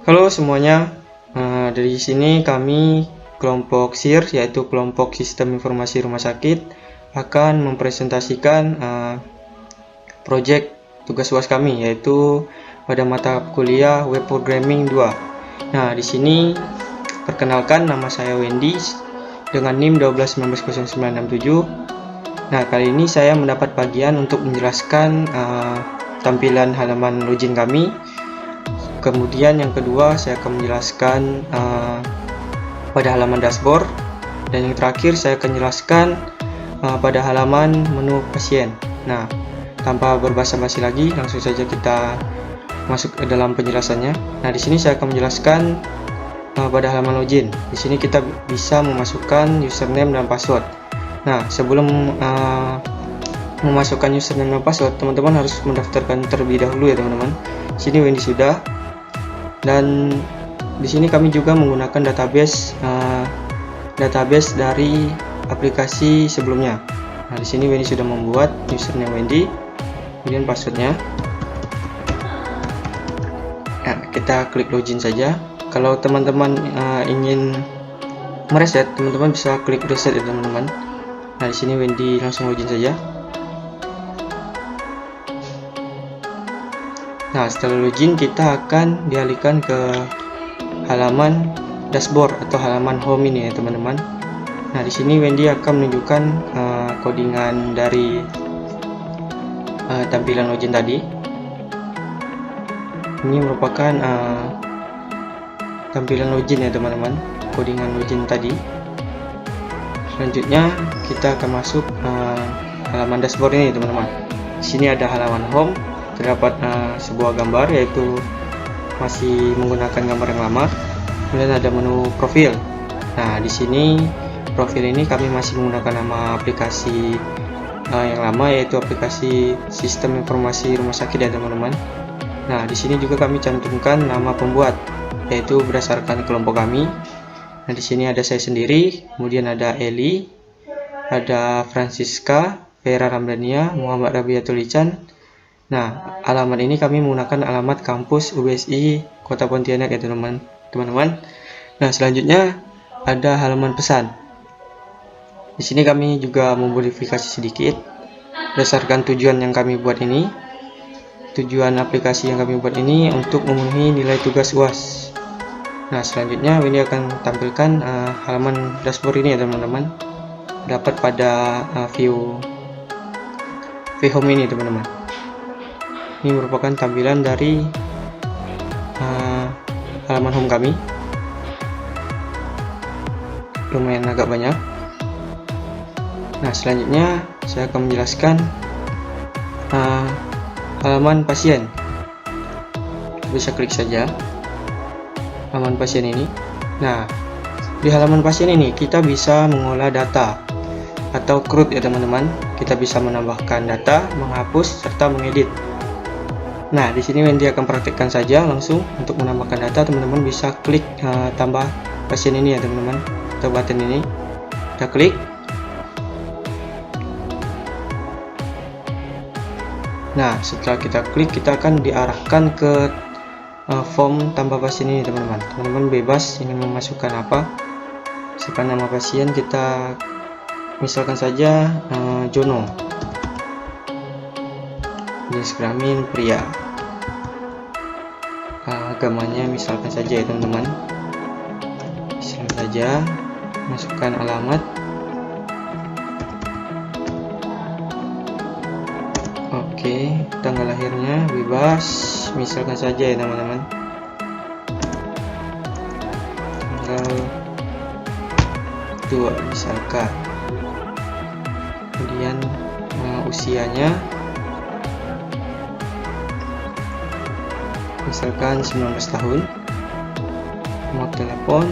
Halo semuanya, dari sini kami kelompok SIR, yaitu kelompok Sistem Informasi Rumah Sakit, akan mempresentasikan proyek tugas UAS kami, yaitu pada mata kuliah Web Programming 2. Nah, di sini perkenalkan, nama saya Wendy dengan NIM 12190967. Nah, kali ini saya mendapat bagian untuk menjelaskan tampilan halaman login kami. Kemudian yang kedua, saya akan menjelaskan pada halaman dashboard, dan yang terakhir saya akan menjelaskan pada halaman menu pasien. Nah, tanpa berbasa-basi lagi, langsung saja kita masuk ke dalam penjelasannya. Nah, di sini saya akan menjelaskan pada halaman login. Di sini kita bisa memasukkan username dan password. Nah, sebelum memasukkan username dan password, teman-teman harus mendaftarkan terlebih dahulu ya teman-teman. Sini Wendy sudah. Dan di sini kami juga menggunakan database dari aplikasi sebelumnya. Nah, di sini Wendy sudah membuat username Wendy, kemudian passwordnya. Nah, kita klik login saja. Kalau teman-teman ingin mereset, teman-teman bisa klik reset ya teman-teman. Nah, di sini Wendy langsung login saja. Nah, setelah login kita akan dialihkan ke halaman dashboard atau halaman home ini ya teman-teman. Nah, di sini Wendy akan menunjukkan codingan dari tampilan login tadi. Ini merupakan tampilan login ya teman-teman, codingan login tadi. Selanjutnya kita akan masuk halaman dashboard ini teman-teman. Di sini ada halaman home, terdapat sebuah gambar, yaitu masih menggunakan gambar yang lama. Kemudian ada menu profil. Nah, di sini profil ini kami masih menggunakan nama aplikasi yang lama, yaitu aplikasi Sistem Informasi Rumah Sakit ya teman-teman. Nah, di sini juga kami cantumkan nama pembuat, yaitu berdasarkan kelompok kami. Nah, di sini ada saya sendiri, kemudian ada Eli, ada Francisca, Vera Ramdhania, Muhammad Rabiatul Ican. Nah, alamat ini kami menggunakan alamat kampus USI Kota Pontianak ya teman-teman. Nah, selanjutnya ada halaman pesan. Di sini kami juga memodifikasi sedikit berdasarkan tujuan yang kami buat ini. Tujuan aplikasi yang kami buat ini untuk memenuhi nilai tugas UAS. Nah, selanjutnya ini akan tampilkan halaman dashboard ini ya teman-teman. Dapat pada view home ini teman-teman. Ini merupakan tampilan dari halaman home kami. Lumayan agak banyak. Nah, selanjutnya saya akan menjelaskan halaman pasien. Bisa klik saja halaman pasien ini. Nah, di halaman pasien ini kita bisa mengolah data atau CRUD ya teman-teman. Kita bisa menambahkan data, menghapus, serta mengedit. Nah, di sini Wendy akan praktekkan saja langsung. Untuk menambahkan data, teman-teman bisa klik tambah pasien ini ya teman-teman, atau button ini. Kita klik. Nah, setelah kita klik, kita akan diarahkan ke form tambah pasien ini teman-teman. Teman-teman bebas ingin memasukkan apa. Misalkan nama pasien kita misalkan saja Jono. Jenis kelamin pria, agamanya misalkan saja ya teman-teman. Misalkan saja masukkan alamat, oke, tanggal lahirnya bebas, misalkan saja ya teman-teman, tanggal 2 misalkan. Kemudian usianya misalkan 19 tahun. Nomor telepon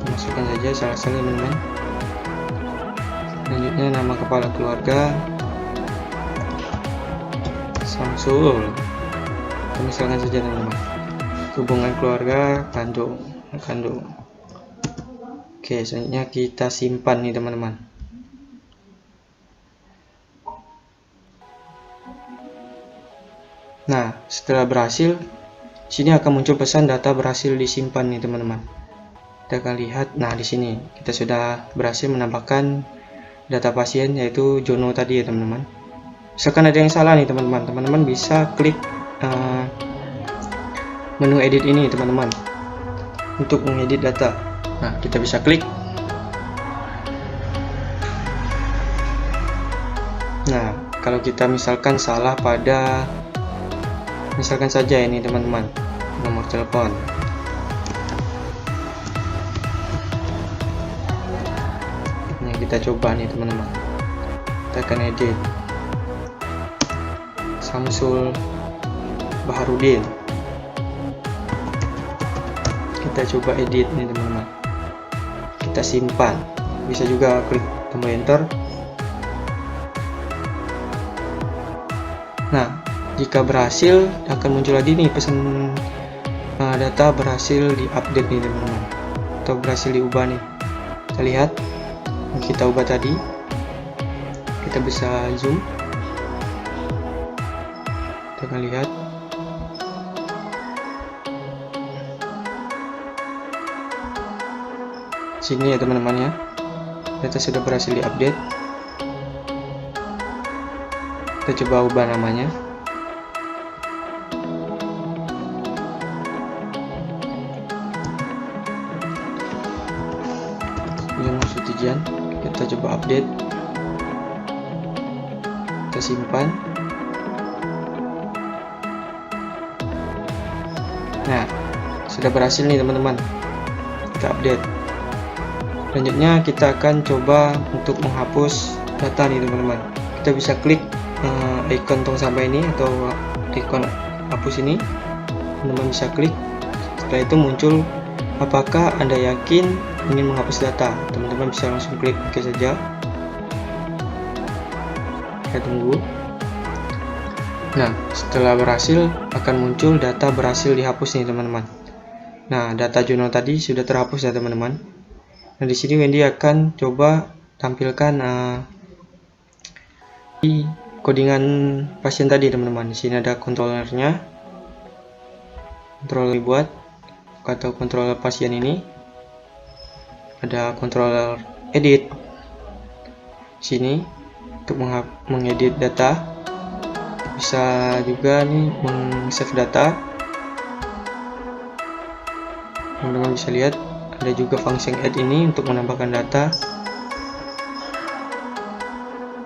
masukkan saja salah-salah teman-teman. Selanjutnya nama kepala keluarga Samsul, misalkan saja teman-teman. Hubungan keluarga kandung. Oke, selanjutnya kita simpan nih teman-teman. Nah, setelah berhasil, Sini akan muncul pesan data berhasil disimpan nih teman-teman. Kita akan lihat, nah di sini kita sudah berhasil menambahkan data pasien yaitu Jono tadi ya teman-teman. Misalkan ada yang salah nih teman-teman, teman-teman bisa klik menu edit ini teman-teman untuk mengedit data. Nah kita bisa klik. Nah kalau kita misalkan salah pada, misalkan saja ini teman-teman, nomor telepon. Nah kita coba nih teman-teman, kita akan edit Samsul Baharudin. Kita coba edit nih teman-teman, kita simpan, bisa juga klik tombol enter. Nah jika berhasil akan muncul lagi nih pesan data berhasil diupdate nih teman-teman, atau berhasil diubah nih. Kita lihat, kita ubah tadi, kita bisa zoom, kita akan lihat. Sini ya teman-teman ya, data sudah berhasil diupdate. Kita coba ubah namanya. Sutijan, kita coba update, kita simpan. Nah sudah berhasil nih teman-teman, kita update. Selanjutnya kita akan coba untuk menghapus data nih teman-teman. Kita bisa klik ikon tong sampah ini atau ikon hapus ini, teman-teman bisa klik. Setelah itu muncul apakah Anda yakin ingin menghapus data. Teman-teman bisa langsung klik oke saja. Kita tunggu. Nah setelah berhasil akan muncul data berhasil dihapus nih teman-teman. Nah data Jono tadi sudah terhapus ya teman-teman. Nah di sini Wendy akan coba tampilkan di codingan pasien tadi teman-teman. Di sini ada kontrolernya, kontrol dibuat atau kontroler pasien ini, ada kontroler edit sini untuk mengedit data, bisa juga nih meng-save data. Teman-teman bisa lihat ada juga function add ini untuk menambahkan data,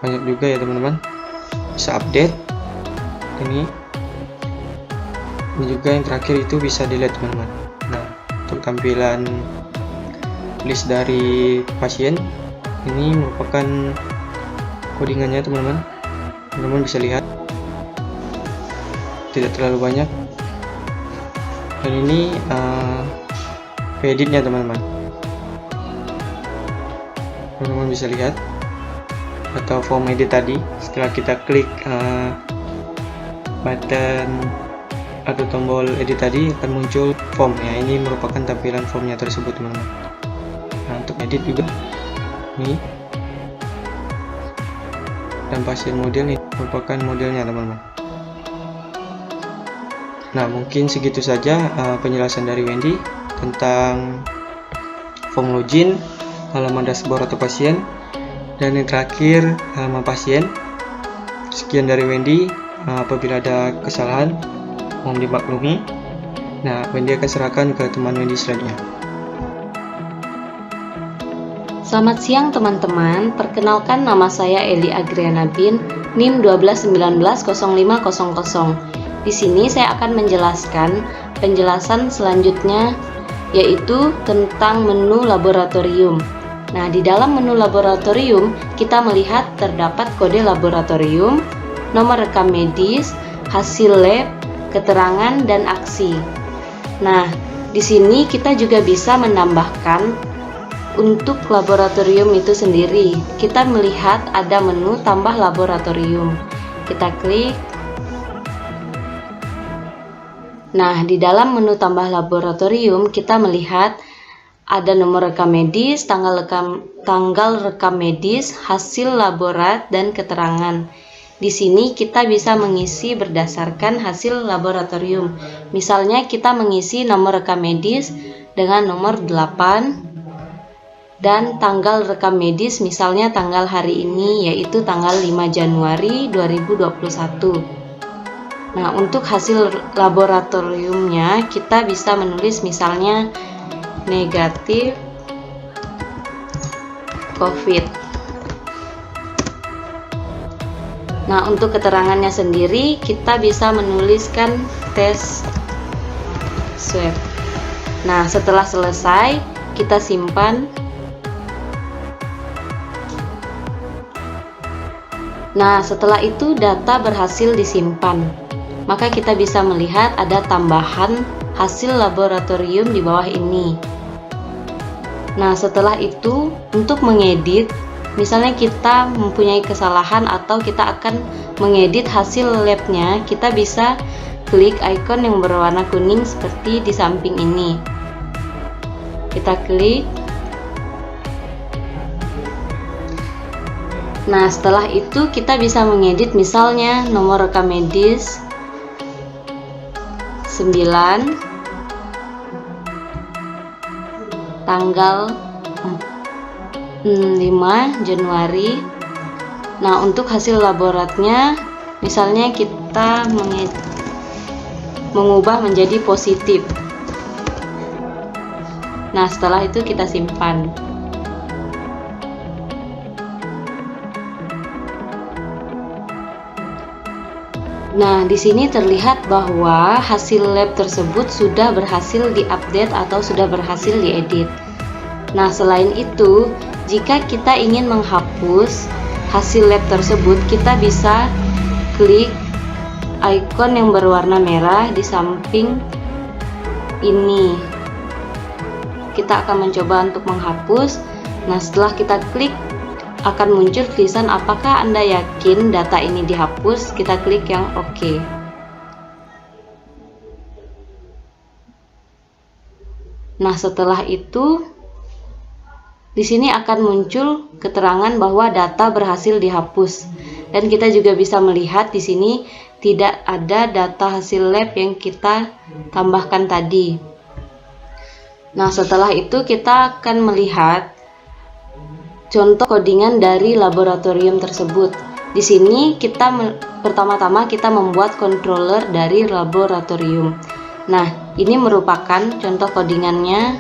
banyak juga ya teman-teman. Bisa update ini juga, yang terakhir itu bisa delete teman-teman. Nah untuk tampilan list dari pasien ini merupakan codingannya teman-teman. Teman-teman bisa lihat tidak terlalu banyak, dan ini editnya teman-teman. Teman-teman bisa lihat atau form edit tadi, setelah kita klik button atau tombol edit tadi akan muncul form ya. Ini merupakan tampilan formnya tersebut teman-teman. Nah untuk edit juga ini, dan pasien model ini merupakan modelnya teman-teman. Nah mungkin segitu saja penjelasan dari Wendy tentang form login, halaman dashboard atau pasien, dan yang terakhir halaman pasien. Sekian dari Wendy. Apabila ada kesalahan mohon dimaklumi. Nah Wendy akan serahkan ke teman Wendy selanjutnya. Selamat siang teman-teman, perkenalkan nama saya Eli Agriana Bin, NIM 12190500. Di sini saya akan menjelaskan penjelasan selanjutnya, yaitu tentang menu laboratorium. Nah, di dalam menu laboratorium kita melihat terdapat kode laboratorium, nomor rekam medis, hasil lab, keterangan, dan aksi. Nah, di sini kita juga bisa menambahkan untuk laboratorium itu sendiri. Kita melihat ada menu tambah laboratorium. Kita klik. Nah, di dalam menu tambah laboratorium kita melihat ada nomor rekam medis, tanggal rekam medis, hasil laborat, dan keterangan. di sini kita bisa mengisi berdasarkan hasil laboratorium. Misalnya kita mengisi nomor rekam medis dengan nomor 8 dan tanggal rekam medis misalnya tanggal hari ini yaitu tanggal 5 Januari 2021. Nah, untuk hasil laboratoriumnya kita bisa menulis misalnya negatif COVID. Nah, untuk keterangannya sendiri kita bisa menuliskan tes swab. Nah, setelah selesai kita simpan. Nah, setelah itu data berhasil disimpan. Maka kita bisa melihat ada tambahan hasil laboratorium di bawah ini. Nah, setelah itu untuk mengedit, misalnya kita mempunyai kesalahan atau kita akan mengedit hasil labnya, kita bisa klik icon yang berwarna kuning seperti di samping ini. Kita klik. Nah, setelah itu kita bisa mengedit misalnya nomor rekam medis 9 tanggal 5 Januari. Nah, untuk hasil laboratnya misalnya kita mengubah menjadi positif. Nah, setelah itu kita simpan. Nah, di sini terlihat bahwa hasil lab tersebut sudah berhasil diupdate atau sudah berhasil diedit. Nah, selain itu, jika kita ingin menghapus hasil lab tersebut, kita bisa klik icon yang berwarna merah di samping ini. Kita akan mencoba untuk menghapus. Nah, setelah kita klik, akan muncul tulisan apakah Anda yakin data ini dihapus. Kita klik yang OK. Nah, setelah itu di sini akan muncul keterangan bahwa data berhasil dihapus dan kita juga bisa melihat di sini tidak ada data hasil lab yang kita tambahkan tadi. Nah, setelah itu kita akan melihat contoh codingan dari laboratorium tersebut. Di sini pertama-tama kita membuat controller dari laboratorium. Nah, ini merupakan contoh codingannya.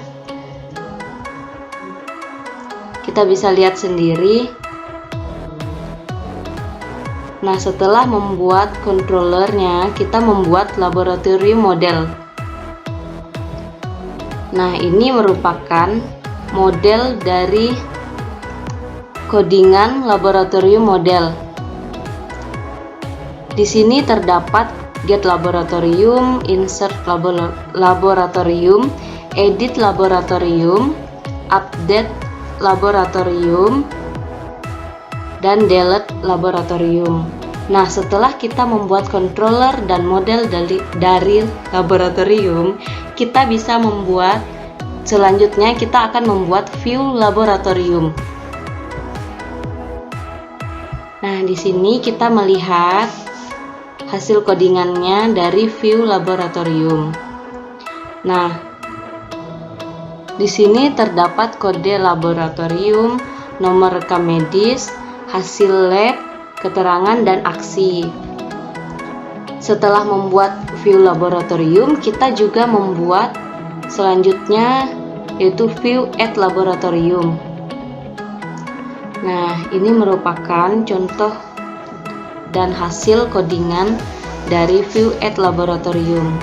Kita bisa lihat sendiri. Nah, setelah membuat controllernya, kita membuat laboratorium model. Nah, ini merupakan model dari codingan laboratorium model. Di sini terdapat get laboratorium, insert laboratorium, edit laboratorium, update laboratorium, dan delete laboratorium. Nah, setelah kita membuat controller dan model dari laboratorium, kita bisa membuat selanjutnya kita akan membuat view laboratorium. Nah, di sini kita melihat hasil codingannya dari view laboratorium. Nah, di sini terdapat kode laboratorium, nomor rekam medis, hasil lab, keterangan, dan aksi. Setelah membuat view laboratorium, kita juga membuat selanjutnya yaitu view at laboratorium. Nah, ini merupakan contoh dan hasil codingan dari view at laboratorium.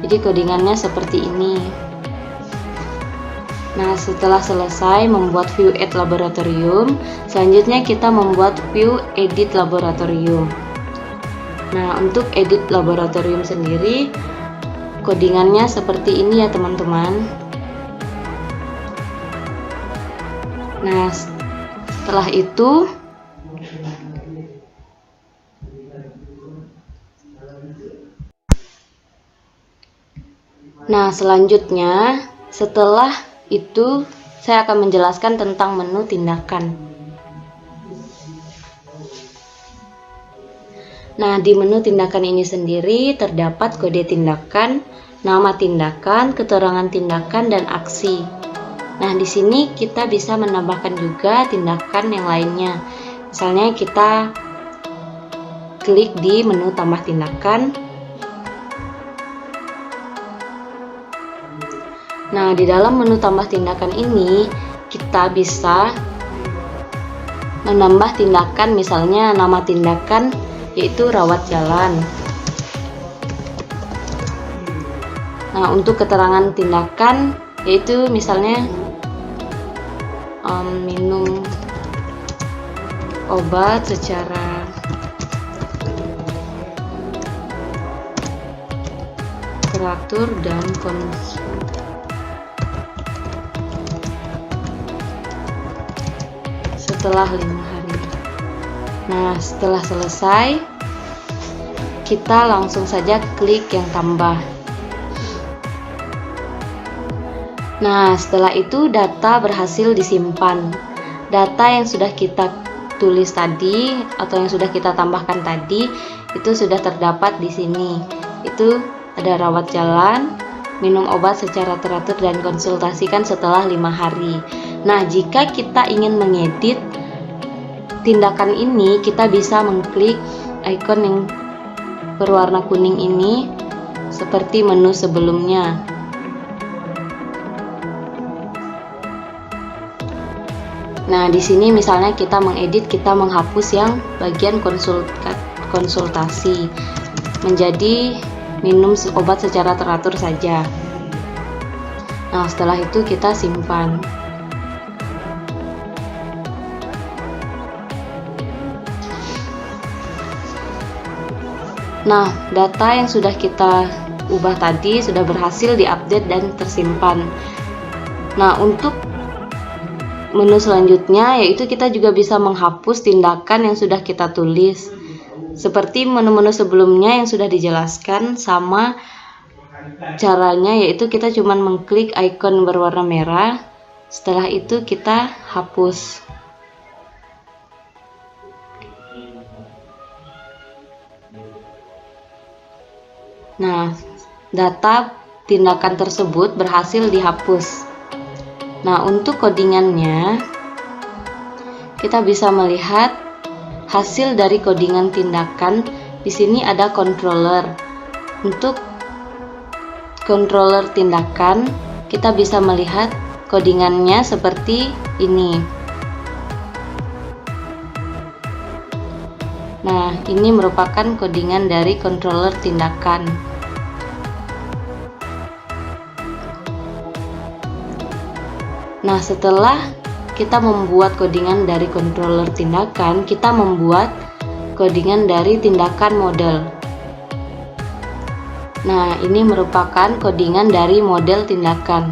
Jadi codingannya seperti ini. Nah, setelah selesai membuat view at laboratorium, selanjutnya kita membuat view edit laboratorium. Nah, untuk edit laboratorium sendiri, codingannya seperti ini ya teman-teman. Nah, setelah itu selanjutnya setelah itu saya akan menjelaskan tentang menu tindakan. Nah, di menu tindakan ini sendiri terdapat kode tindakan, nama tindakan, keterangan tindakan, dan aksi. Nah, di sini kita bisa menambahkan juga tindakan yang lainnya. Misalnya kita klik di menu tambah tindakan. Nah, di dalam menu tambah tindakan ini kita bisa menambah tindakan, misalnya nama tindakan yaitu rawat jalan. Nah, untuk keterangan tindakan yaitu misalnya minum obat secara teratur dan setelah 5 hari. Nah, setelah selesai, kita langsung saja klik yang tambah. Nah, setelah itu data berhasil disimpan. Data yang sudah kita tulis tadi atau yang sudah kita tambahkan tadi itu sudah terdapat di sini. Itu ada rawat jalan, minum obat secara teratur, dan konsultasikan setelah 5 hari. Nah, jika kita ingin mengedit tindakan ini, kita bisa mengklik icon yang berwarna kuning ini seperti menu sebelumnya. Nah, di sini misalnya kita mengedit, kita menghapus yang bagian konsultasi menjadi minum obat secara teratur saja. Nah, setelah itu kita simpan. Nah, data yang sudah kita ubah tadi sudah berhasil diupdate dan tersimpan. Nah, untuk menu selanjutnya yaitu kita juga bisa menghapus tindakan yang sudah kita tulis. Seperti menu-menu sebelumnya yang sudah dijelaskan, sama caranya yaitu kita cuma mengklik icon berwarna merah. Setelah itu kita hapus. Nah, data tindakan tersebut berhasil dihapus. Nah, untuk codingannya kita bisa melihat hasil dari codingan tindakan. Di sini ada controller. Untuk controller tindakan kita bisa melihat codingannya seperti ini. Nah, ini merupakan codingan dari controller tindakan. Nah, setelah kita membuat codingan dari controller tindakan, kita membuat codingan dari tindakan model. Nah, ini merupakan codingan dari model tindakan.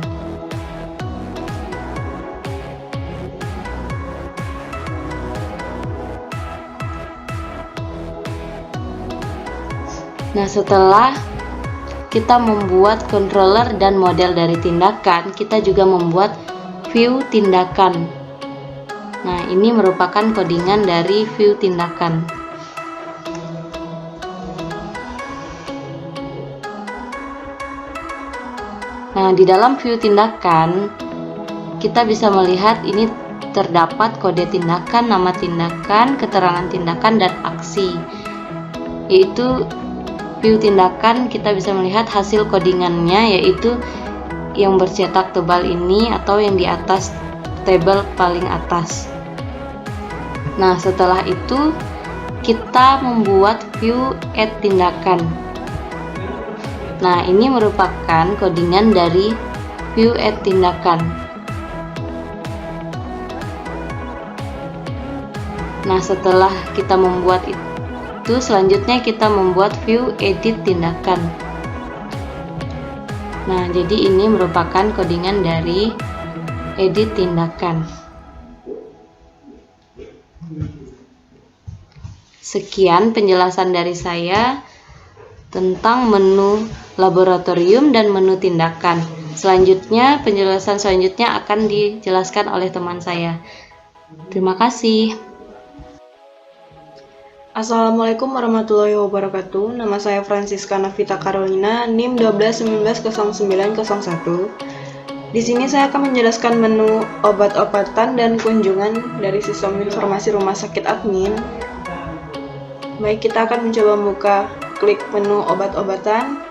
Nah, setelah kita membuat controller dan model dari tindakan, kita juga membuat view tindakan. Nah, ini merupakan codingan dari view tindakan. Nah, di dalam view tindakan kita bisa melihat ini terdapat kode tindakan, nama tindakan, keterangan tindakan, dan aksi. Yaitu view tindakan kita bisa melihat hasil codingannya, yaitu yang bercetak tebal ini atau yang di atas tabel paling atas. Nah, setelah itu kita membuat view add tindakan. Nah, ini merupakan codingan dari view add tindakan. Nah, setelah kita membuat itu, selanjutnya kita membuat view edit tindakan. Nah, jadi ini merupakan codingan dari edit tindakan. Sekian penjelasan dari saya tentang menu laboratorium dan menu tindakan. selanjutnya, penjelasan selanjutnya akan dijelaskan oleh teman saya. Terima kasih. Assalamualaikum warahmatullahi wabarakatuh. Nama saya Francisca Navita Carolina, NIM 12190901. Di sini saya akan menjelaskan menu obat-obatan dan kunjungan dari sistem informasi rumah sakit admin. Baik, kita akan mencoba membuka klik menu obat-obatan.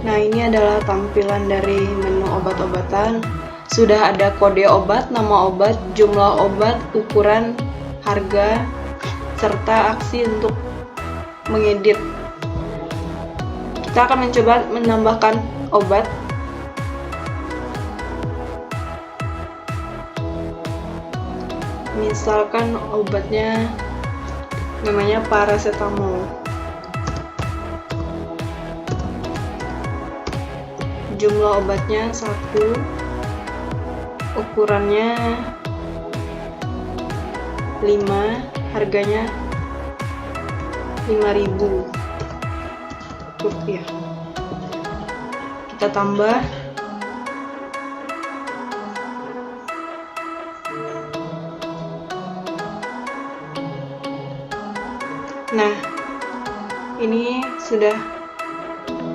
Nah, ini adalah tampilan dari menu obat-obatan. Sudah ada kode obat, nama obat, jumlah obat, ukuran, harga, serta aksi untuk mengedit. Kita akan mencoba menambahkan obat. Misalkan obatnya namanya paracetamol. Jumlah obatnya 1, ukurannya 5, harganya 5.000 rupiah. Kita tambah. Nah, ini sudah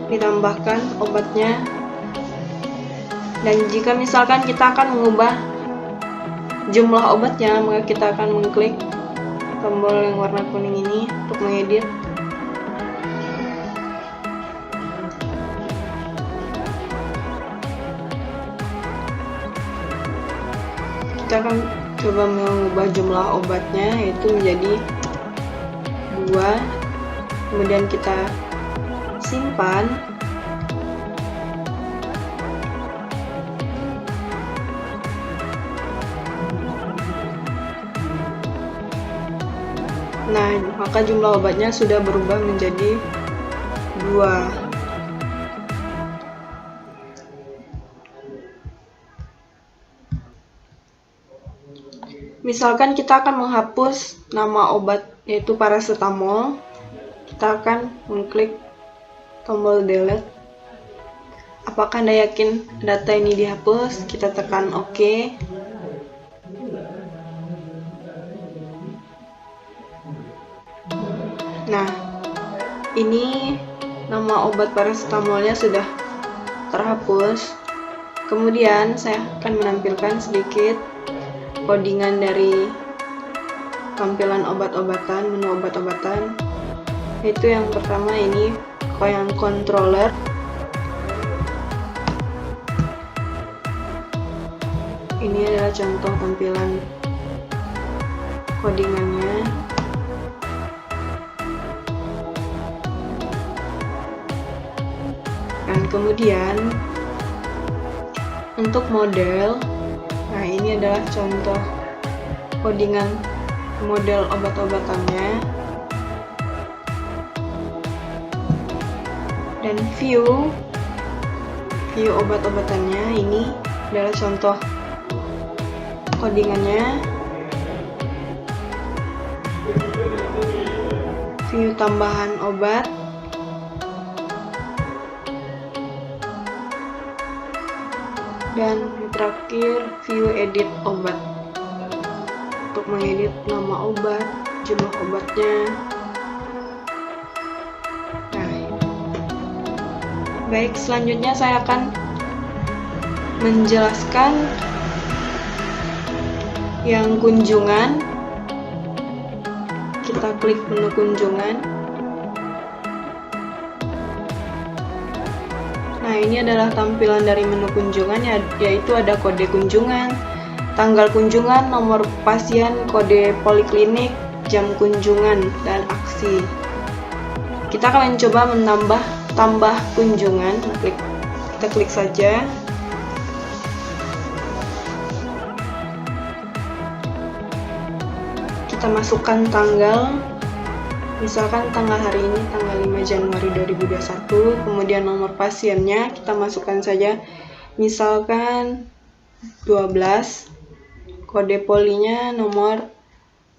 ditambahkan obatnya. Dan jika misalkan kita akan mengubah jumlah obatnya, maka kita akan mengklik tombol yang warna kuning ini untuk mengedit. Kita akan coba mengubah jumlah obatnya, yaitu menjadi 2. Kemudian kita simpan. Nah, maka jumlah obatnya sudah berubah menjadi 2. Misalkan kita akan menghapus nama obat, yaitu paracetamol. Kita akan mengklik tombol delete. Apakah Anda yakin data ini dihapus? Kita tekan OK. Nah, ini nama obat paracetamolnya sudah terhapus. Kemudian saya akan menampilkan sedikit codingan dari tampilan obat-obatan, menu obat-obatan. Yaitu yang pertama ini yang controller. Ini adalah contoh tampilan codingannya. Dan kemudian untuk model, nah ini adalah contoh codingan model obat-obatannya. Dan view obat-obatannya, ini adalah contoh codingannya. View tambahan obat. Dan terakhir view edit obat, untuk mengedit nama obat, jumlah obatnya. Nah, baik, selanjutnya saya akan menjelaskan yang kunjungan. Kita klik menu kunjungan. Nah, ini adalah tampilan dari menu kunjungan, yaitu ada kode kunjungan, tanggal kunjungan, nomor pasien, kode poliklinik, jam kunjungan, dan aksi. Kita akan mencoba tambah kunjungan. Kita klik saja. Kita masukkan tanggal. Misalkan tanggal hari ini tanggal 5 Januari 2021, kemudian nomor pasiennya kita masukkan saja, misalkan 12, kode polinya nomor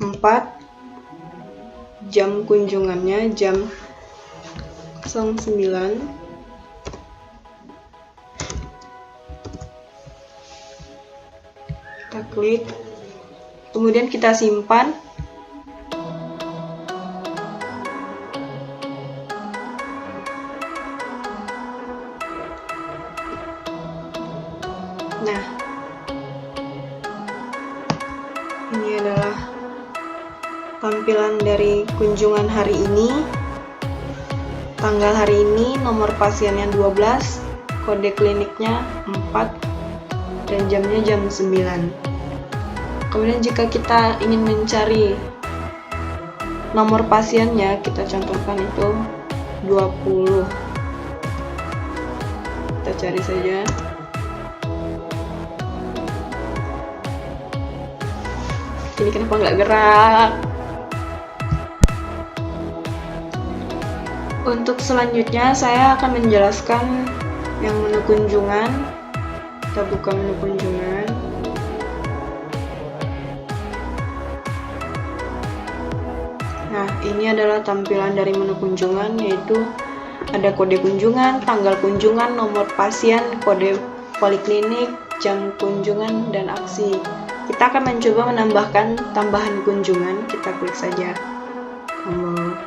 4, jam kunjungannya jam 09. Kita klik, kemudian kita simpan. Nah, ini adalah tampilan dari kunjungan hari ini. Tanggal hari ini, nomor pasiennya 12, kode kliniknya 4, dan jamnya jam 9. Kemudian jika kita ingin mencari nomor pasiennya, kita contohkan itu 20. Kita cari saja. Ini kenapa nggak gerak? Untuk selanjutnya saya akan menjelaskan yang menu kunjungan. Kita buka menu kunjungan. Nah, ini adalah tampilan dari menu kunjungan, yaitu ada kode kunjungan, tanggal kunjungan, nomor pasien, kode poliklinik, jam kunjungan, dan aksi. Kita akan mencoba menambahkan tambahan kunjungan. Kita klik saja tombol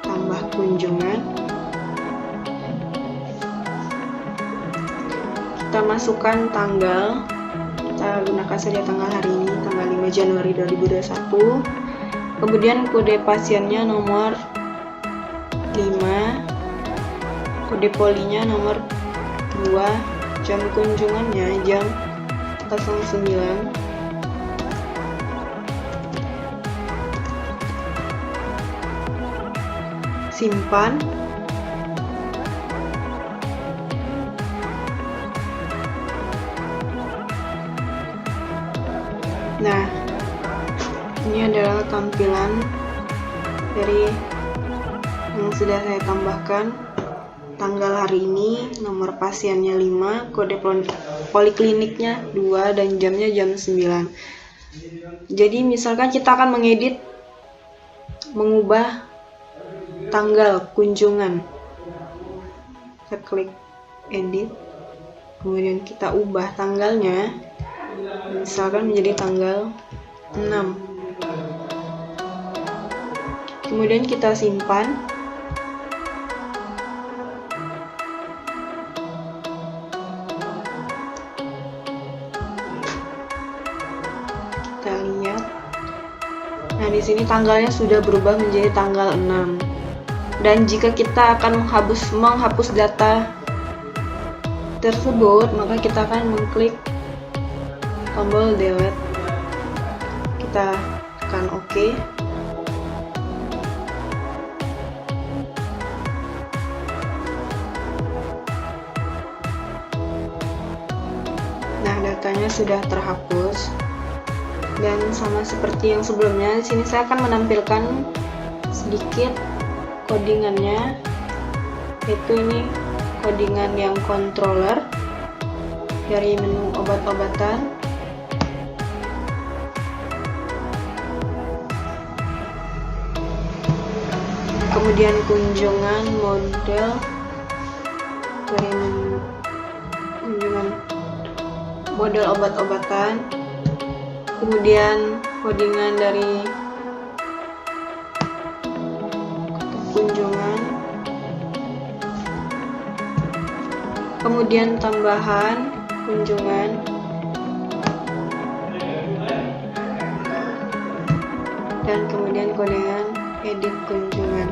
tambah kunjungan. Kita masukkan tanggal. Kita gunakan saja tanggal hari ini, tanggal 5 Januari 2021. Kemudian kode pasiennya nomor 5, kode polinya nomor 2, jam kunjungannya jam 09. Simpan. Nah, ini adalah tampilan dari yang sudah saya tambahkan. Tanggal hari ini, nomor pasiennya 5, kode polikliniknya 2, dan jamnya jam 9. Jadi misalkan kita akan mengedit, mengubah tanggal kunjungan. Kita klik edit, kemudian kita ubah tanggalnya, misalkan menjadi tanggal 6. Kemudian kita simpan. Kita lihat. Nah, di sini tanggalnya sudah berubah menjadi tanggal 6. Dan jika kita akan menghapus data tersebut, maka kita akan mengklik tombol delete. Kita tekan OK. Nah, datanya sudah terhapus. Dan sama seperti yang sebelumnya, di sini saya akan menampilkan sedikit codingannya, yaitu ini codingan yang controller dari menu obat-obatan. Kemudian kunjungan model dari menu kunjungan model obat-obatan. Kemudian codingan dari kunjungan, kemudian tambahan kunjungan, dan kemudian codingan edit kunjungan.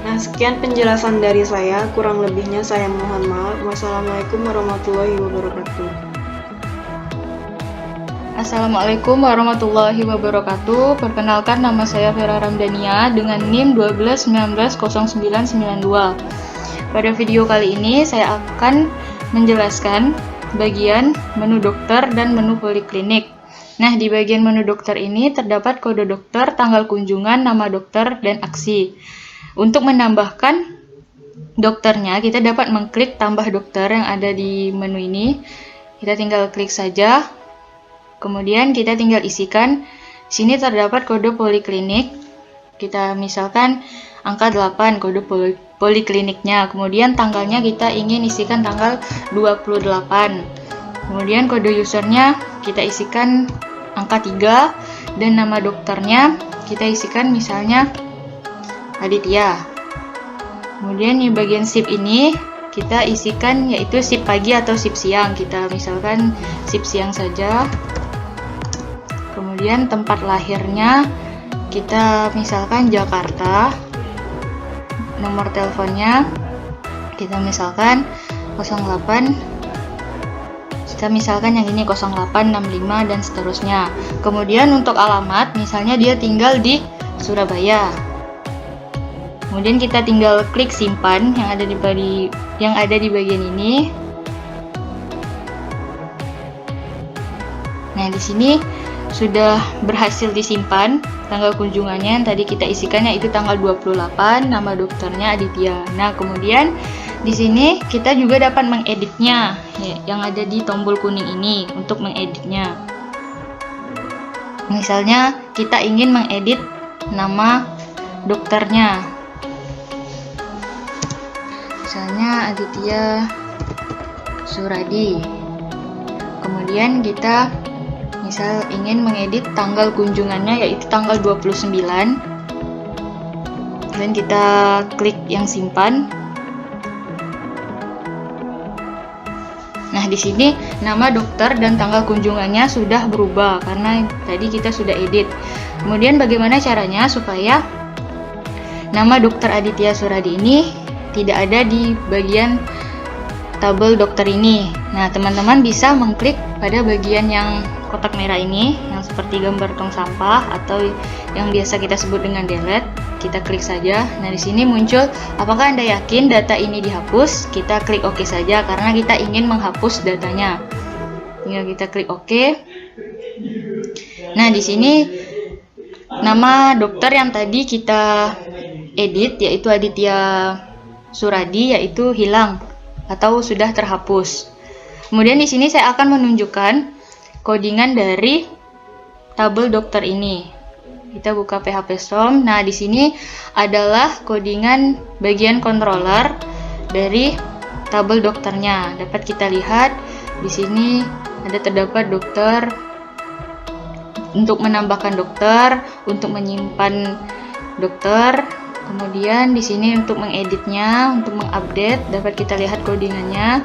Nah, sekian penjelasan dari saya, kurang lebihnya saya mohon maaf. Wassalamualaikum warahmatullahi wabarakatuh. Assalamualaikum warahmatullahi wabarakatuh. Perkenalkan, nama saya Vera Ramdania dengan NIM 12190992. Pada video kali ini saya akan menjelaskan bagian menu dokter dan menu poliklinik. Nah, di bagian menu dokter ini terdapat kode dokter, tanggal kunjungan, nama dokter, dan aksi. Untuk menambahkan dokternya, kita dapat mengklik tambah dokter yang ada di menu ini. Kita tinggal klik saja. Kemudian kita tinggal isikan. Sini terdapat kode poliklinik. Kita misalkan angka 8 kode polikliniknya. Kemudian tanggalnya kita ingin isikan tanggal 28. Kemudian kode usernya kita isikan angka 3 dan nama dokternya kita isikan misalnya Aditya. Kemudian di bagian sip ini kita isikan yaitu sip pagi atau sip siang. Kita misalkan sip siang saja. Kemudian tempat lahirnya kita misalkan Jakarta. Nomor teleponnya kita misalkan 08. Kita misalkan yang ini 0865 dan seterusnya. Kemudian untuk alamat misalnya dia tinggal di Surabaya. Kemudian kita tinggal klik simpan yang ada di bagian ini. Nah, di sini sudah berhasil disimpan tanggal kunjungannya yang tadi kita isikan, yaitu tanggal 28, nama dokternya Aditya. Nah, kemudian di sini kita juga dapat mengeditnya, ya, yang ada di tombol kuning ini untuk mengeditnya. Misalnya kita ingin mengedit nama dokternya. Misalnya Aditya Suradi. Kemudian kita misal ingin mengedit tanggal kunjungannya yaitu tanggal 29. Dan kita klik yang simpan. Nah, di sini nama dokter dan tanggal kunjungannya sudah berubah karena tadi kita sudah edit. Kemudian bagaimana caranya supaya nama dokter Aditya Suradi ini tidak ada di bagian tabel dokter ini? Nah, teman-teman bisa mengklik pada bagian yang kotak merah ini yang seperti gambar tong sampah atau yang biasa kita sebut dengan delete. Kita klik saja. Nah, di sini muncul apakah Anda yakin data ini dihapus? Kita klik OK saja karena kita ingin menghapus datanya. Tinggal kita klik OK. Nah, di sini nama dokter yang tadi kita edit yaitu Aditya Suradi yaitu hilang atau sudah terhapus. Kemudian di sini saya akan menunjukkan codingan dari tabel dokter ini. Kita buka PHP Storm. Nah, di sini adalah codingan bagian controller dari tabel dokternya. Dapat kita lihat di sini ada terdapat dokter untuk menambahkan dokter, untuk menyimpan dokter. Kemudian di sini untuk mengeditnya, untuk mengupdate, dapat kita lihat codingannya.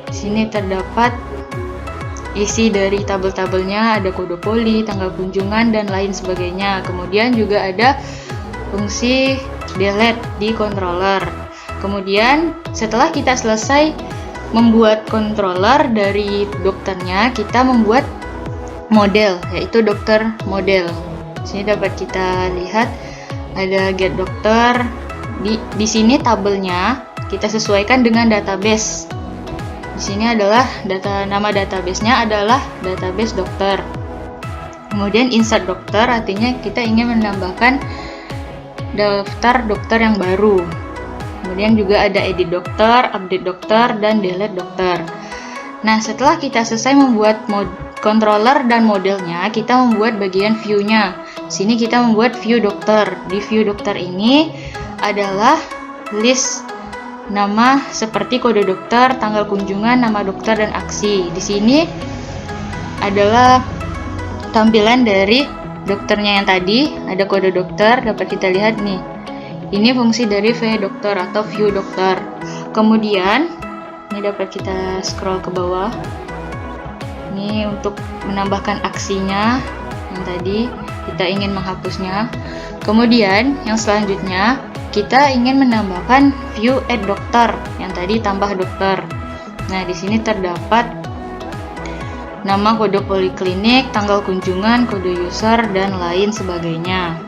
Di sini terdapat isi dari tabel-tabelnya, ada kode poli, tanggal kunjungan, dan lain sebagainya. Kemudian juga ada fungsi delete di controller. Kemudian setelah kita selesai membuat controller dari dokternya, kita membuat model, yaitu dokter model. Di sini dapat kita lihat ada get dokter. Di sini tabelnya kita sesuaikan dengan database. Di sini adalah nama databasenya adalah database dokter. Kemudian insert dokter artinya kita ingin menambahkan daftar dokter yang baru. Kemudian juga ada edit dokter, update dokter, dan delete dokter. Nah, setelah kita selesai membuat controller dan modelnya, kita membuat bagian view-nya. Di sini kita membuat view dokter. Di view dokter ini adalah list nama seperti kode dokter, tanggal kunjungan, nama dokter, dan aksi. Di sini adalah tampilan dari dokternya yang tadi, ada kode dokter, dapat kita lihat nih. Ini fungsi dari view dokter atau view dokter. Kemudian ini dapat kita scroll ke bawah. Ini untuk menambahkan aksinya yang tadi kita ingin menghapusnya. Kemudian yang selanjutnya kita ingin menambahkan view add dokter yang tadi tambah dokter. Nah, di sini terdapat nama kode poliklinik, tanggal kunjungan, kode user, dan lain sebagainya.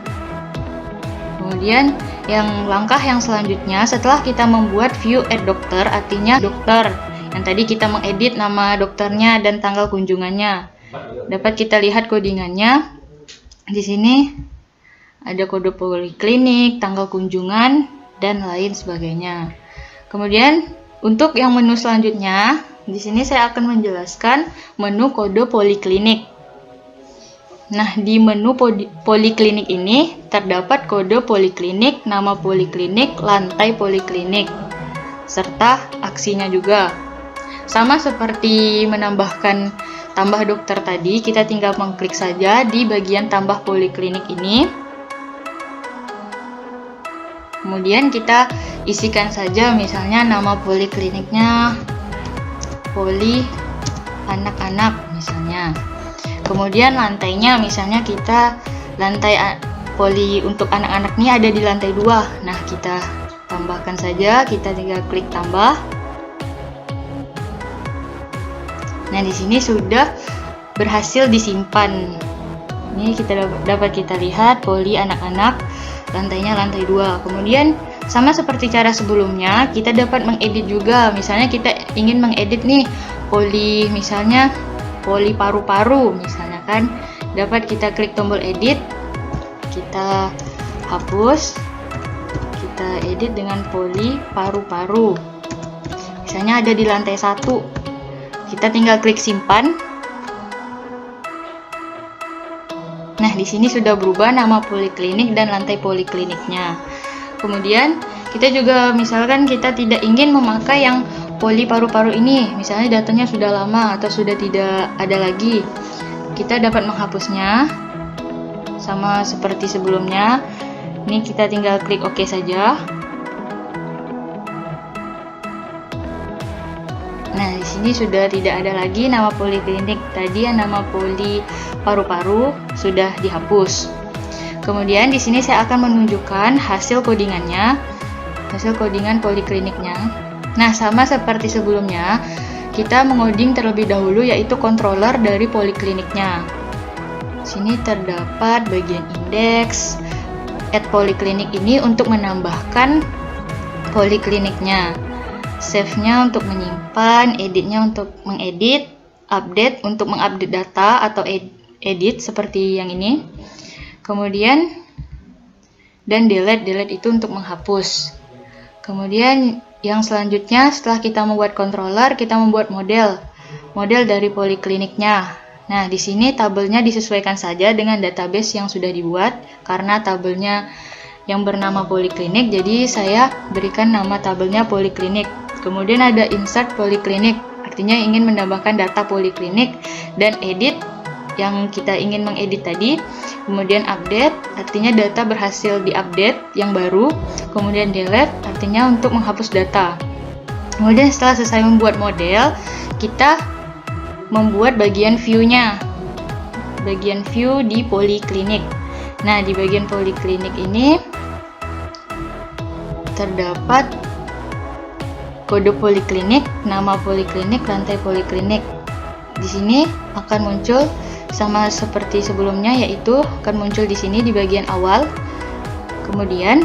Kemudian langkah yang selanjutnya setelah kita membuat view add dokter, artinya dokter yang tadi kita mengedit nama dokternya dan tanggal kunjungannya. Dapat kita lihat codingannya. Di sini ada kode poliklinik, tanggal kunjungan, dan lain sebagainya. Kemudian untuk yang menu selanjutnya, di sini saya akan menjelaskan menu kode poliklinik. Nah, di menu poliklinik ini terdapat kode poliklinik, nama poliklinik, lantai poliklinik, serta aksinya juga. Sama seperti menambahkan tambah dokter tadi, kita tinggal mengklik saja di bagian tambah poliklinik ini. Kemudian kita isikan saja misalnya nama polikliniknya poli anak-anak misalnya. Kemudian lantainya misalnya kita lantai poli untuk anak-anak ini ada di lantai 2. Nah, kita tambahkan saja, kita tinggal klik tambah. Nah, di sini sudah berhasil disimpan. Ini dapat kita lihat poli anak-anak, lantainya lantai 2. Kemudian sama seperti cara sebelumnya, kita dapat mengedit juga. Misalnya kita ingin mengedit nih poli, misalnya poli paru-paru misalnya kan. Dapat kita klik tombol edit, kita hapus, kita edit dengan poli paru-paru. Misalnya ada di lantai 1. Kita tinggal klik simpan. Nah, di sini sudah berubah nama poliklinik dan lantai polikliniknya. Kemudian kita juga misalkan kita tidak ingin memakai yang poli paru-paru ini, misalnya datanya sudah lama atau sudah tidak ada lagi. Kita dapat menghapusnya sama seperti sebelumnya. Ini kita tinggal klik OK saja. Nah, di sini sudah tidak ada lagi nama poliklinik. Tadi yang nama poli paru-paru sudah dihapus. Kemudian di sini saya akan menunjukkan hasil codingannya, hasil codingan polikliniknya. Nah, sama seperti sebelumnya, kita mengoding terlebih dahulu yaitu controller dari polikliniknya. Sini terdapat bagian indeks, add poliklinik ini untuk menambahkan polikliniknya. Save-nya untuk menyimpan, edit-nya untuk mengedit, update untuk mengupdate data atau edit seperti yang ini. Kemudian dan delete itu untuk menghapus. Kemudian yang selanjutnya setelah kita membuat controller, kita membuat model dari polikliniknya. Nah, di sini tabelnya disesuaikan saja dengan database yang sudah dibuat karena tabelnya yang bernama poliklinik, jadi saya berikan nama tabelnya poliklinik. Kemudian ada insert poliklinik, artinya ingin menambahkan data poliklinik, dan edit yang kita ingin mengedit tadi. Kemudian update, artinya data berhasil diupdate yang baru. Kemudian delete, artinya untuk menghapus data. Kemudian setelah selesai membuat model, kita membuat bagian view-nya, bagian view di poliklinik. Nah, di bagian poliklinik ini terdapat kode poliklinik, nama poliklinik, lantai poliklinik. Di sini akan muncul sama seperti sebelumnya, yaitu akan muncul di sini di bagian awal. Kemudian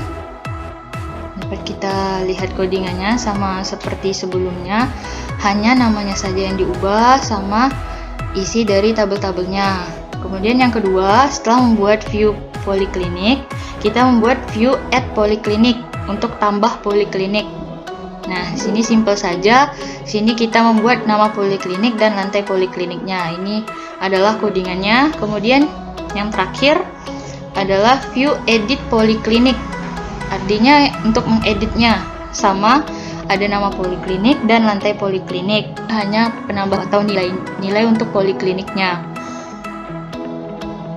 dapat kita lihat codingannya sama seperti sebelumnya, hanya namanya saja yang diubah sama isi dari tabel-tabelnya. Kemudian yang kedua, setelah membuat view poliklinik, kita membuat view add poliklinik untuk tambah poliklinik. Nah, sini simple saja. Sini kita membuat nama poliklinik dan lantai polikliniknya. Ini adalah codingannya. Kemudian yang terakhir adalah view edit poliklinik. Artinya untuk mengeditnya sama ada nama poliklinik dan lantai poliklinik. Hanya penambah atau nilai untuk polikliniknya.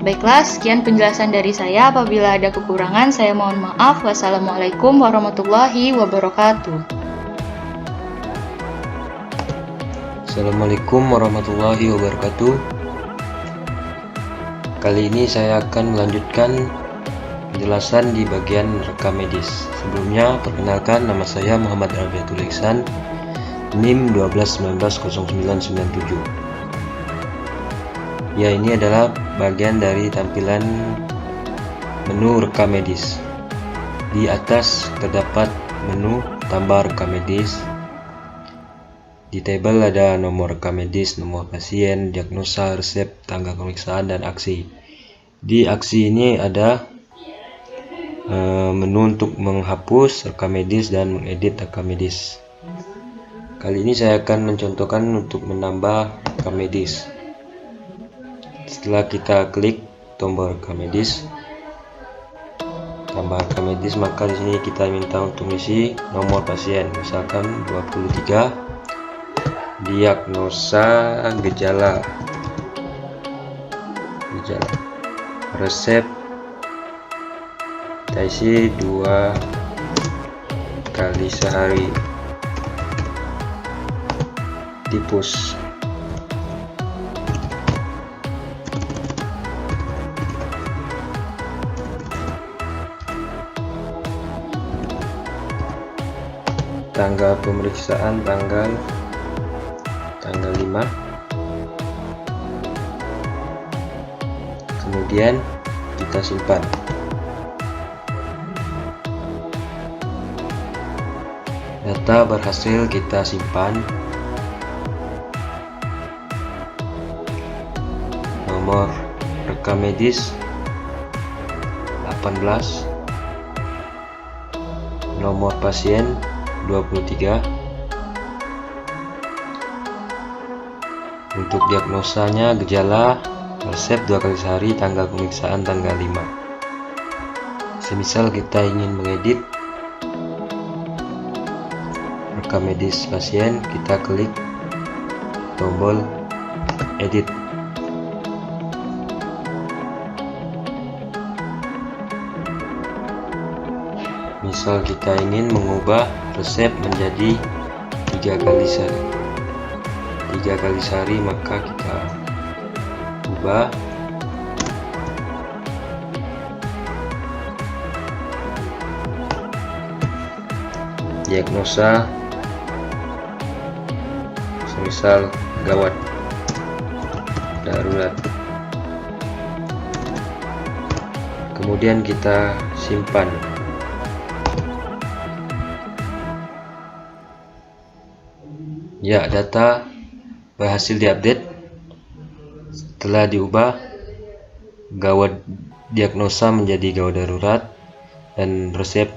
Baiklah, sekian penjelasan dari saya. Apabila ada kekurangan, saya mohon maaf. Wassalamualaikum warahmatullahi wabarakatuh. Assalamualaikum warahmatullahi wabarakatuh. Kali ini saya akan melanjutkan penjelasan di bagian rekam medis. Sebelumnya, perkenalkan, nama saya Muhammad Rabiatul Ihsan, NIM 12190997. Ya, ini adalah bagian dari tampilan menu rekam medis. Di atas terdapat menu tambah rekam medis. Di tabel ada nomor rekam medis, nomor pasien, diagnosa, resep, tanggal pemeriksaan, dan aksi. Di aksi ini ada menu untuk menghapus rekam medis dan mengedit rekam medis. Kali ini saya akan mencontohkan untuk menambah rekam medis. Setelah kita klik tombol rekam medis. Tambah rekam medis, maka di sini kita minta untuk mengisi nomor pasien, misalkan 23, diagnosa gejala, resep, kita isi 2 kali sehari, tipus. Tanggal pemeriksaan tanggal 5. Kemudian kita simpan. Data berhasil kita simpan. Nomor rekam medis 18, nomor pasien 23. Untuk diagnosanya gejala, resep 2 kali sehari, tanggal pemeriksaan tanggal 5. Semisal kita ingin mengedit rekam medis pasien, kita klik tombol edit. Misal kita ingin mengubah resep menjadi 3 kali sehari, maka kita ubah. Diagnosa, semisal gawat darurat. Kemudian kita simpan. Ya, data berhasil diupdate. Setelah diubah, gawat diagnosa menjadi gawat darurat dan resep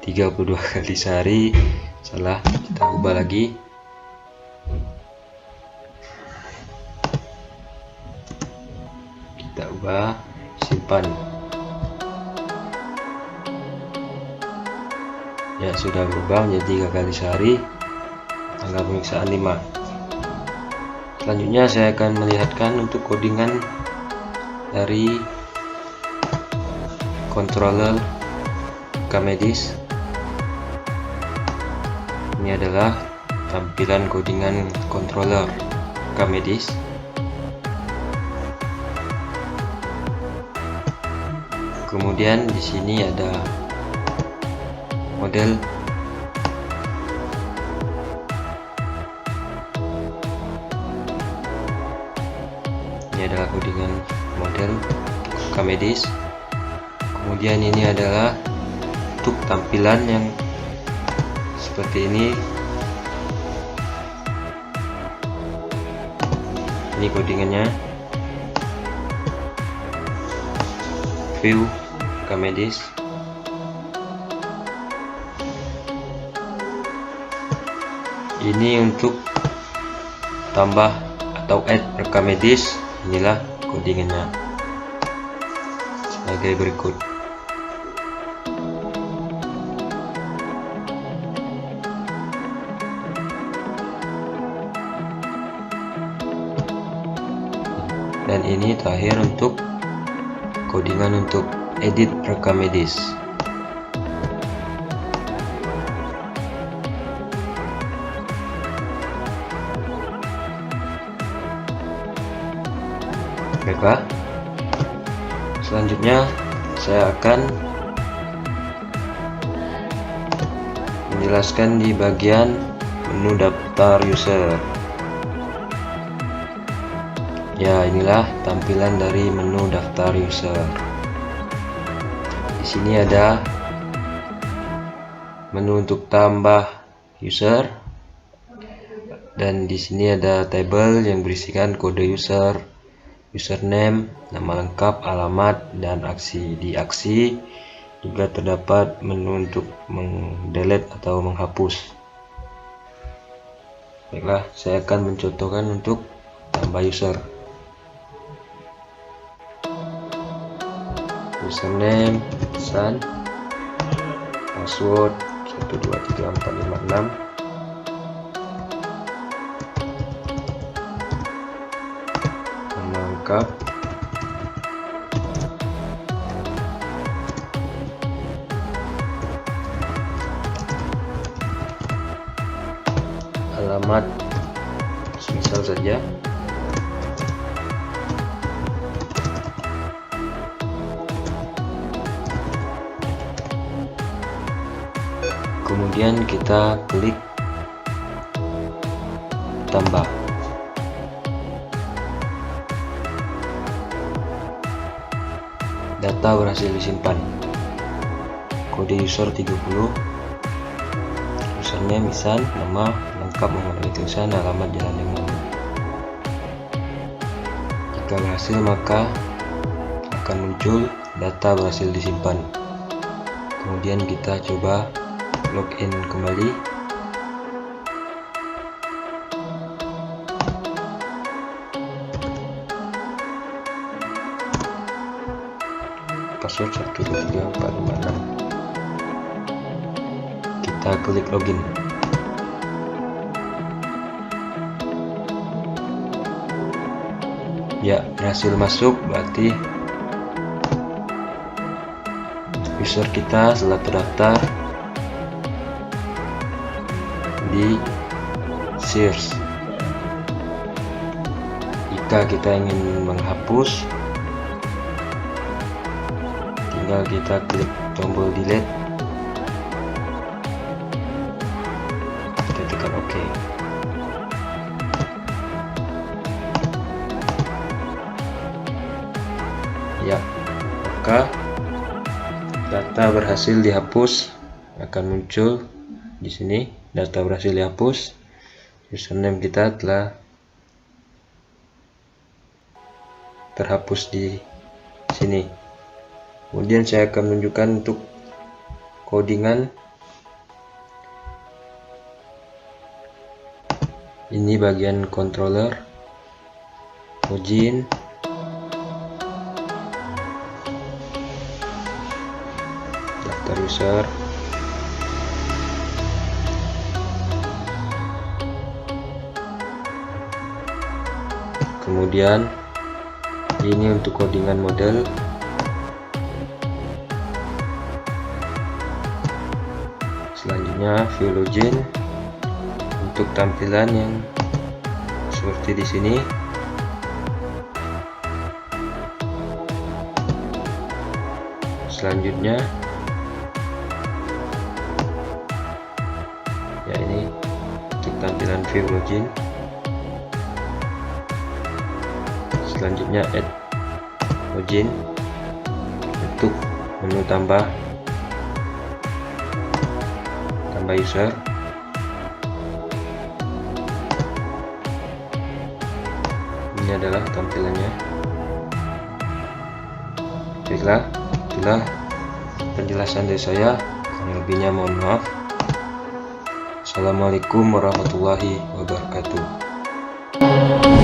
32 kali sehari. Salah, kita ubah lagi. Kita ubah, simpan. Ya, sudah berubah menjadi 3 kali sehari. Tanggal pemeriksaan 5. Selanjutnya saya akan melihatkan untuk codingan dari controller rekam medis. Ini adalah tampilan codingan controller rekam medis. Kemudian di sini ada model. Ini adalah codingan model rekam medis. Kemudian ini adalah untuk tampilan yang seperti ini. Ini codingannya. View rekam medis. Ini untuk tambah atau add rekam medis. Inilah codingannya sebagai berikut. Dan ini terakhir untuk codingan untuk edit rekam medis. Baiklah, selanjutnya saya akan menjelaskan di bagian menu daftar user. Ya, inilah tampilan dari menu daftar user. Di sini ada menu untuk tambah user, dan di sini ada tabel yang berisikan kode user, username, nama lengkap, alamat, dan aksi. Di aksi juga terdapat menu untuk mendelete atau menghapus. Baiklah, saya akan mencontohkan untuk tambah user. username, pesan, password 123456, nama lengkap, alamat misal saja, kemudian kita klik tambah. Data berhasil disimpan. Kode user 30, username Ihsan, nama lengkap Muhammad Ihsan, alamat Jalan Imam. Jika berhasil maka akan muncul data berhasil disimpan. Kemudian kita coba login kembali. Password 123456. Kita klik login. Ya, berhasil masuk, berarti user kita telah terdaftar di search. Jika kita ingin menghapus, tinggal kita klik tombol delete, kita tekan OK. Ya, maka data berhasil dihapus, akan muncul di sini. Data berhasil dihapus, username kita telah terhapus di sini. Kemudian saya akan menunjukkan untuk codingan. Ini bagian controller, login, daftar user, kemudian ini untuk codingan model, selanjutnya view login untuk tampilan yang seperti di sini. Selanjutnya ya, ini untuk tampilan view login. Selanjutnya add login untuk menu tambah user. Ini adalah tampilannya. Baiklah, itulah penjelasan dari saya. Kurang lebihnya mohon maaf. Assalamualaikum warahmatullahi wabarakatuh.